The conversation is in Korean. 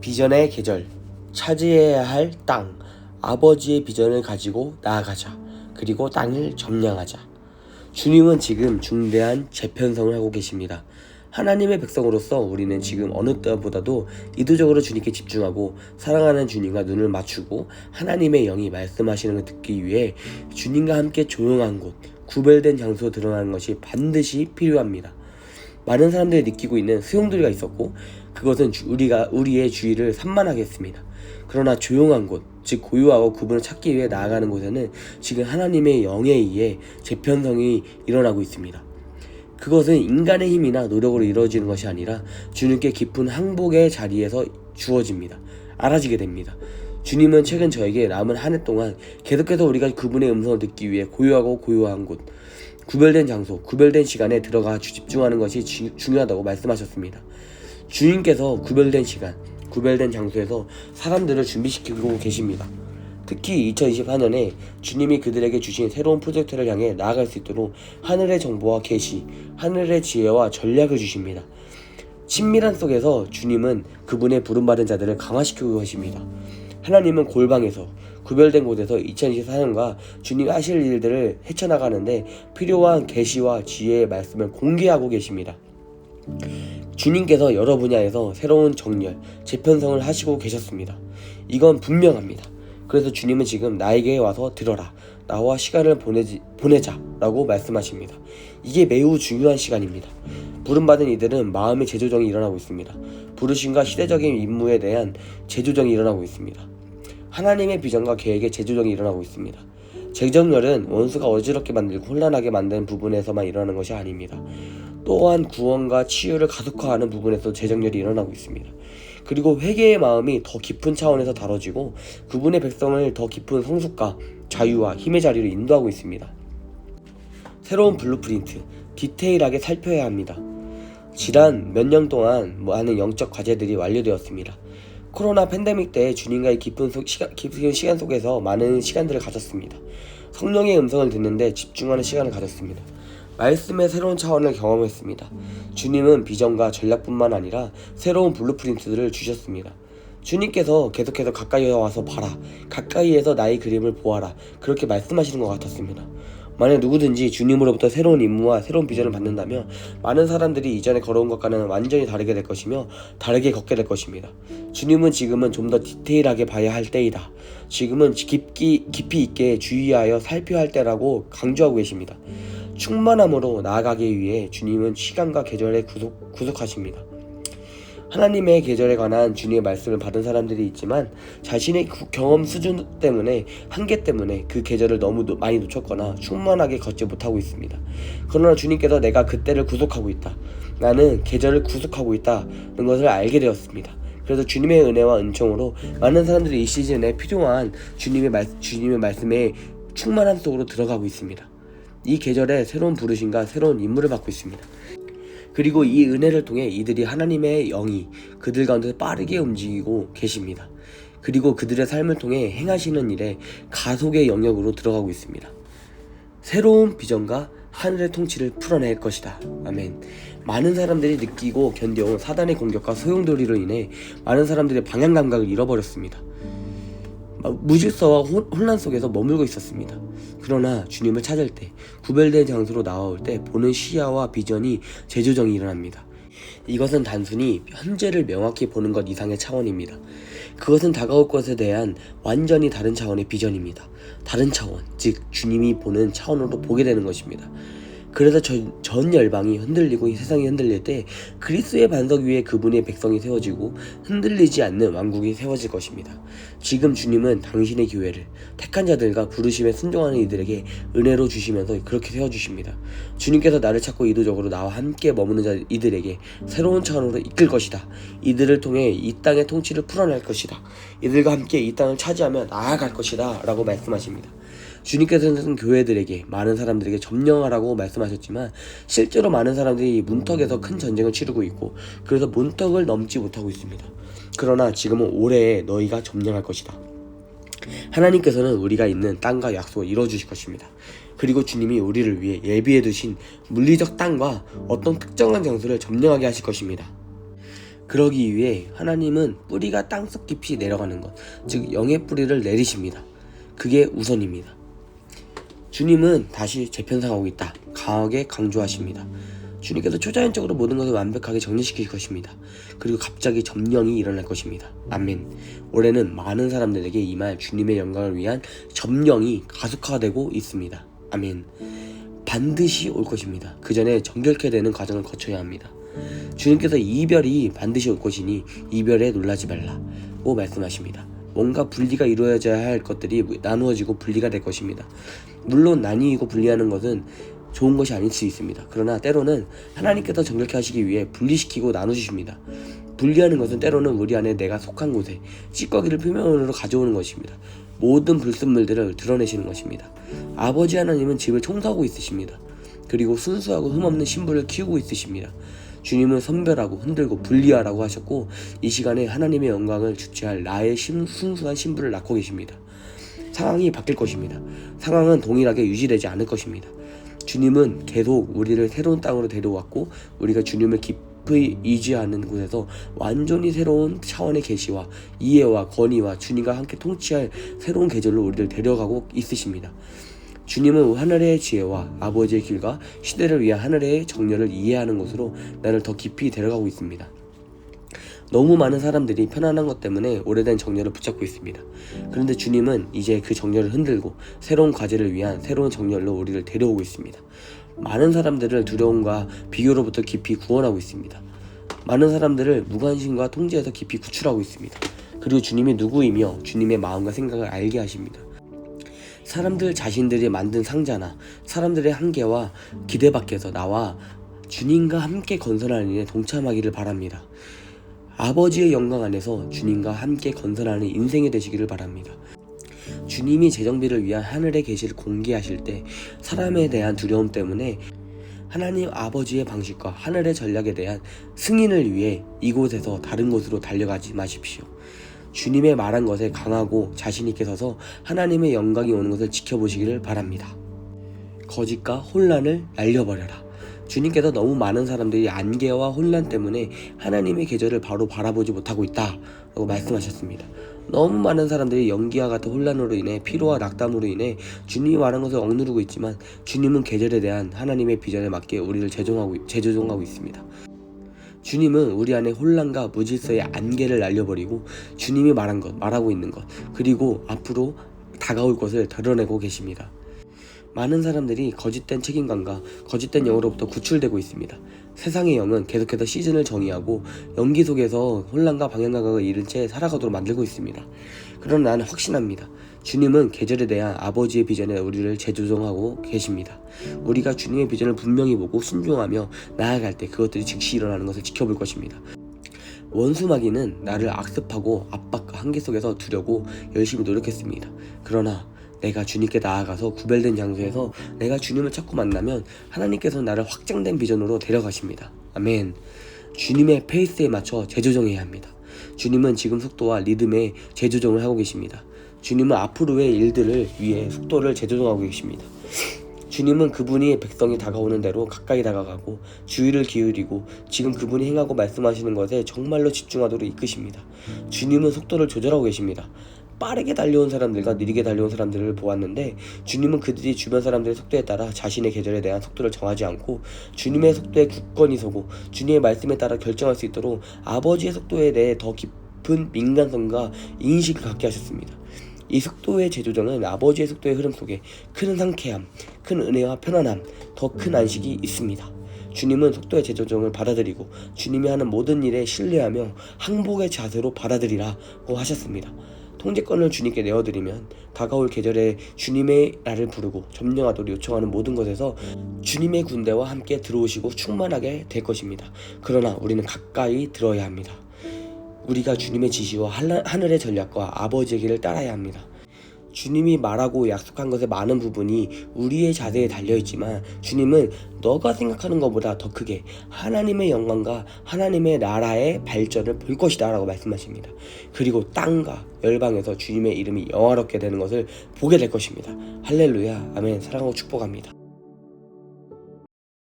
비전의 계절, 차지해야 할 땅, 아버지의 비전을 가지고 나아가자. 그리고 땅을 점령하자. 주님은 지금 중대한 재편성을 하고 계십니다. 하나님의 백성으로서 우리는 지금 어느 때보다도 이도적으로 주님께 집중하고 사랑하는 주님과 눈을 맞추고 하나님의 영이 말씀하시는 것을 듣기 위해 주님과 함께 조용한 곳, 구별된 장소로 드러나는 것이 반드시 필요합니다. 많은 사람들이 느끼고 있는 소용돌이가 있었고 그것은 우리의 주의를 산만하게 했습니다. 그러나 조용한 곳, 즉 고요하고 구분을 찾기 위해 나아가는 곳에는 지금 하나님의 영에 의해 재편성이 일어나고 있습니다. 그것은 인간의 힘이나 노력으로 이루어지는 것이 아니라 주님께 깊은 항복의 자리에서 주어집니다. 알아지게 됩니다. 주님은 최근 저에게 남은 한 해 동안 계속해서 우리가 그분의 음성을 듣기 위해 고요한 곳, 구별된 장소, 구별된 시간에 들어가 집중하는 것이 중요하다고 말씀하셨습니다. 주님께서 구별된 시간, 구별된 장소에서 사람들을 준비시키고 계십니다. 특히 2024년에 주님이 그들에게 주신 새로운 프로젝트를 향해 나아갈 수 있도록 하늘의 정보와 계시, 하늘의 지혜와 전략을 주십니다. 친밀한 속에서 주님은 그분의 부름받은 자들을 강화시키고 계십니다. 하나님은 골방에서 구별된 곳에서 2024년과 주님이 하실 일들을 헤쳐나가는데 필요한 계시와 지혜의 말씀을 공개하고 계십니다. 주님께서 여러 분야에서 새로운 정렬, 재편성을 하시고 계셨습니다. 이건 분명합니다. 그래서 주님은 지금 나에게 와서 들어라, 나와 시간을 보내자 라고 말씀하십니다. 이게 매우 중요한 시간입니다. 부름받은 이들은 마음의 재조정이 일어나고 있습니다. 부르심과 시대적인 임무에 대한 재조정이 일어나고 있습니다. 하나님의 비전과 계획의 재조정이 일어나고 있습니다. 재정렬은 원수가 어지럽게 만들고 혼란하게 만드는 부분에서만 일어나는 것이 아닙니다. 또한 구원과 치유를 가속화하는 부분에서 재정렬이 일어나고 있습니다. 그리고 회개의 마음이 더 깊은 차원에서 다뤄지고 그분의 백성을 더 깊은 성숙과 자유와 힘의 자리로 인도하고 있습니다. 새로운 블루프린트, 디테일하게 살펴야 합니다. 지난 몇 년 동안 많은 영적 과제들이 완료되었습니다. 코로나 팬데믹 때 주님과의 깊은 시간 속에서 많은 시간들을 가졌습니다. 성령의 음성을 듣는데 집중하는 시간을 가졌습니다. 말씀의 새로운 차원을 경험했습니다. 주님은 비전과 전략뿐만 아니라 새로운 블루프린트들을 주셨습니다. 주님께서 계속해서 가까이 와서 봐라, 가까이에서 나의 그림을 보아라, 그렇게 말씀하시는 것 같았습니다. 만약 누구든지 주님으로부터 새로운 임무와 새로운 비전을 받는다면 많은 사람들이 이전에 걸어온 것과는 완전히 다르게 될 것이며 다르게 걷게 될 것입니다. 주님은 지금은 좀 더 디테일하게 봐야 할 때이다, 지금은 깊이 있게 주의하여 살펴야 할 때라고 강조하고 계십니다. 충만함으로 나아가기 위해 주님은 시간과 계절에 구속하십니다. 하나님의 계절에 관한 주님의 말씀을 받은 사람들이 있지만 자신의 경험 수준 때문에, 한계 때문에 그 계절을 너무 많이 놓쳤거나 충만하게 걷지 못하고 있습니다. 그러나 주님께서 내가 그때를 구속하고 있다, 나는 계절을 구속하고 있다는 것을 알게 되었습니다. 그래서 주님의 은혜와 은총으로 많은 사람들이 이 시즌에 필요한 주님의 말씀에 충만함 속으로 들어가고 있습니다. 이 계절에 새로운 부르심과 새로운 임무를 받고 있습니다. 그리고 이 은혜를 통해 이들이 하나님의 영이 그들 가운데 빠르게 움직이고 계십니다. 그리고 그들의 삶을 통해 행하시는 일에 가속의 영역으로 들어가고 있습니다. 새로운 비전과 하늘의 통치를 풀어낼 것이다. 아멘. 많은 사람들이 느끼고 견뎌온 사단의 공격과 소용돌이로 인해 많은 사람들의 방향 감각을 잃어버렸습니다. 무질서와 혼란 속에서 머물고 있었습니다. 그러나 주님을 찾을 때, 구별된 장소로 나올 때 보는 시야와 비전이 재조정이 일어납니다. 이것은 단순히 현재를 명확히 보는 것 이상의 차원입니다. 그것은 다가올 것에 대한 완전히 다른 차원의 비전입니다. 다른 차원, 즉 주님이 보는 차원으로 보게 되는 것입니다. 그래서 전 열방이 흔들리고 세상이 흔들릴 때 그리스도의 반석 위에 그분의 백성이 세워지고 흔들리지 않는 왕국이 세워질 것입니다. 지금 주님은 당신의 교회를 택한 자들과 부르심에 순종하는 이들에게 은혜로 주시면서 그렇게 세워주십니다. 주님께서 나를 찾고 이도적으로 나와 함께 머무는 자 이들에게 새로운 차원으로 이끌 것이다. 이들을 통해 이 땅의 통치를 풀어낼 것이다. 이들과 함께 이 땅을 차지하며 나아갈 것이다 라고 말씀하십니다. 주님께서는 교회들에게, 많은 사람들에게 점령하라고 말씀하셨지만 실제로 많은 사람들이 문턱에서 큰 전쟁을 치르고 있고 그래서 문턱을 넘지 못하고 있습니다. 그러나 지금은 올해에 너희가 점령할 것이다. 하나님께서는 우리가 있는 땅과 약속을 이뤄주실 것입니다. 그리고 주님이 우리를 위해 예비해 두신 물리적 땅과 어떤 특정한 장소를 점령하게 하실 것입니다. 그러기 위해 하나님은 뿌리가 땅속 깊이 내려가는 것, 즉 영의 뿌리를 내리십니다. 그게 우선입니다. 주님은 다시 재편성하고 있다. 강하게 강조하십니다. 주님께서 초자연적으로 모든 것을 완벽하게 정리시킬 것입니다. 그리고 갑자기 점령이 일어날 것입니다. 아멘. 올해는 많은 사람들에게 임할 주님의 영광을 위한 점령이 가속화되고 있습니다. 아멘. 반드시 올 것입니다. 그 전에 정결케 되는 과정을 거쳐야 합니다. 주님께서 이별이 반드시 올 것이니 이별에 놀라지 말라고 말씀하십니다. 뭔가 분리가 이루어져야 할 것들이 나누어지고 분리가 될 것입니다. 물론 나뉘고 분리하는 것은 좋은 것이 아닐 수 있습니다. 그러나 때로는 하나님께서 정결케 하시기 위해 분리시키고 나누주십니다. 분리하는 것은 때로는 우리 안에 내가 속한 곳에 찌꺼기를 표면으로 가져오는 것입니다. 모든 불순물들을 드러내시는 것입니다. 아버지 하나님은 집을 청소하고 있으십니다. 그리고 순수하고 흠없는 신부를 키우고 있으십니다. 주님은 선별하고 흔들고 분리하라고 하셨고 이 시간에 하나님의 영광을 주체할 나의 순수한 신부를 낳고 계십니다. 상황이 바뀔 것입니다. 상황은 동일하게 유지되지 않을 것입니다. 주님은 계속 우리를 새로운 땅으로 데려왔고 우리가 주님을 깊이 의지하는 곳에서 완전히 새로운 차원의 계시와 이해와 권위와 주님과 함께 통치할 새로운 계절로 우리를 데려가고 있으십니다. 주님은 하늘의 지혜와 아버지의 길과 시대를 위한 하늘의 정렬을 이해하는 곳으로 나를 더 깊이 데려가고 있습니다. 너무 많은 사람들이 편안한 것 때문에 오래된 정렬을 붙잡고 있습니다. 그런데 주님은 이제 그 정렬을 흔들고 새로운 과제를 위한 새로운 정렬로 우리를 데려오고 있습니다. 많은 사람들을 두려움과 비교로부터 깊이 구원하고 있습니다. 많은 사람들을 무관심과 통제에서 깊이 구출하고 있습니다. 그리고 주님이 누구이며 주님의 마음과 생각을 알게 하십니다. 사람들 자신들이 만든 상자나 사람들의 한계와 기대 밖에서 나와 주님과 함께 건설하는 일에 동참하기를 바랍니다. 아버지의 영광 안에서 주님과 함께 건설하는 인생이 되시기를 바랍니다. 주님이 재정비를 위한 하늘의 계시를 공개하실 때 사람에 대한 두려움 때문에 하나님 아버지의 방식과 하늘의 전략에 대한 승인을 위해 이곳에서 다른 곳으로 달려가지 마십시오. 주님의 말한 것에 강하고 자신있게 서서 하나님의 영광이 오는 것을 지켜보시기를 바랍니다. 거짓과 혼란을 날려버려라. 주님께서 너무 많은 사람들이 안개와 혼란 때문에 하나님의 계절을 바로 바라보지 못하고 있다라고 말씀하셨습니다. 너무 많은 사람들이 연기와 같은 혼란으로 인해 피로와 낙담으로 인해 주님이 말한 것을 억누르고 있지만 주님은 계절에 대한 하나님의 비전에 맞게 우리를 재조정하고 있습니다. 주님은 우리 안에 혼란과 무질서의 안개를 날려버리고 주님이 말하고 있는 것, 그리고 앞으로 다가올 것을 드러내고 계십니다. 많은 사람들이 거짓된 책임감과 거짓된 영으로부터 구출되고 있습니다. 세상의 영은 계속해서 시즌을 정의하고 연기 속에서 혼란과 방향감을 잃은 채 살아가도록 만들고 있습니다. 그러나 나는 확신합니다. 주님은 계절에 대한 아버지의 비전에 우리를 재조정하고 계십니다. 우리가 주님의 비전을 분명히 보고 순종하며 나아갈 때 그것들이 즉시 일어나는 것을 지켜볼 것입니다. 원수마귀는 나를 악습하고 압박과 한계 속에서 두려고 열심히 노력했습니다. 그러나 내가 주님께 나아가서 구별된 장소에서 내가 주님을 찾고 만나면 하나님께서 나를 확장된 비전으로 데려가십니다. 아멘. 주님의 페이스에 맞춰 재조정해야 합니다. 주님은 지금 속도와 리듬에 재조정을 하고 계십니다. 주님은 앞으로의 일들을 위해 속도를 재조정하고 계십니다. 주님은 그분이 백성이 다가오는 대로 가까이 다가가고 주의를 기울이고 지금 그분이 행하고 말씀하시는 것에 정말로 집중하도록 이끄십니다. 주님은 속도를 조절하고 계십니다. 빠르게 달려온 사람들과 느리게 달려온 사람들을 보았는데 주님은 그들이 주변 사람들의 속도에 따라 자신의 계절에 대한 속도를 정하지 않고 주님의 속도에 굳건히 서고 주님의 말씀에 따라 결정할 수 있도록 아버지의 속도에 대해 더 깊은 민감성과 인식을 갖게 하셨습니다. 이 속도의 재조정은 아버지의 속도의 흐름 속에 큰 상쾌함, 큰 은혜와 편안함, 더 큰 안식이 있습니다. 주님은 속도의 재조정을 받아들이고 주님이 하는 모든 일에 신뢰하며 항복의 자세로 받아들이라고 하셨습니다. 통제권을 주님께 내어드리면 다가올 계절에 주님의 나를 부르고 점령하도록 요청하는 모든 것에서 주님의 군대와 함께 들어오시고 충만하게 될 것입니다. 그러나 우리는 가까이 들어야 합니다. 우리가 주님의 지시와 하늘의 전략과 아버지의 길을 따라야 합니다. 주님이 말하고 약속한 것의 많은 부분이 우리의 자세에 달려있지만 주님은 너가 생각하는 것보다 더 크게 하나님의 영광과 하나님의 나라의 발전을 볼 것이다 라고 말씀하십니다. 그리고 땅과 열방에서 주님의 이름이 영화롭게 되는 것을 보게 될 것입니다. 할렐루야. 아멘. 사랑하고 축복합니다.